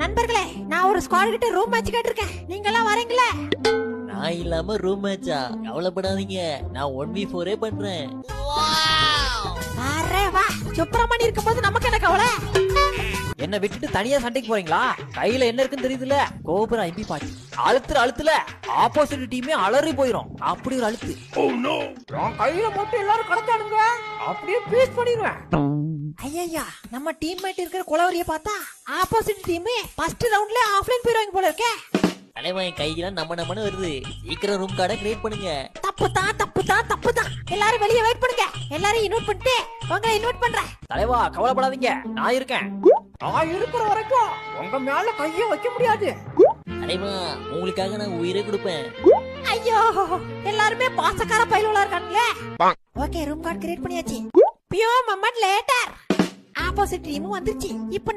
நண்பர்களே, நான் ஒரு ஸ்குவாட் கிட்ட ரூம் மேட்ச் கேட்டிருக்கேன். நீங்க எல்லாம் வரீங்களா? நான் இல்லாம ரூம் மேட்சா? கவலைப்படாதீங்க, நான் 1v4 பண்றேன். அரே வா, சுப்பிரமணி இருக்கும்போது நமக்கு என்ன கவலை? என்ன விட்டுட்டு தனியா சண்டைக்கு போறீங்களா? கையில என்ன இருக்குன்னு தெரியுதுல, கோபுரம் ஐம்பி பாட்டி. அழுத்துல ஆப்போசிட் டீமே அலறி போயிரும். அப்படி ஒரு அழுத்து. நான் கையில மட்டும் எல்லாரும் கடத்தானுங்க, அப்படியே பீஸ் பண்ணிடுவேன். ஐயா, நம்ம டீம்மேட் இருக்கிற குளவரிய பார்த்தா ஆப்போசிட் டீம் ஃபர்ஸ்ட் ரவுண்ட்ல ஆஃப்லைன் போயிடுவாங்க போல இருக்கே. தலைவன் கையெல்லாம் நம்மன்னு வருது. சீக்கிரம் ரூம் கார்டை கிரியேட் பண்ணுங்க. தப்புதான். எல்லாரும் வெளியே வெயிட் பண்ணுங்க. எல்லாரும் இன்வைட் பண்ணிட்டு உங்களை இன்வைட் பண்றேன். தலைவா கவலைப்படாதீங்க, நான் இருக்கேன். நான் இருக்கிற வரைக்கும் உங்க மேல கைய வைக்க முடியாது. தலைவா, உங்களுக்காக நான் உயிரே கொடுப்பேன். ஐயோ, எல்லாருமே பாசக்கார பையலா இருக்கானுங்களே. ஓகே, ரூம் கார்டு கிரியேட் பண்ணியாச்சு. பியூ மொமெண்ட் லேட்டர். ஆப்போசிட் டீம் வந்துருச்சு. இப்போ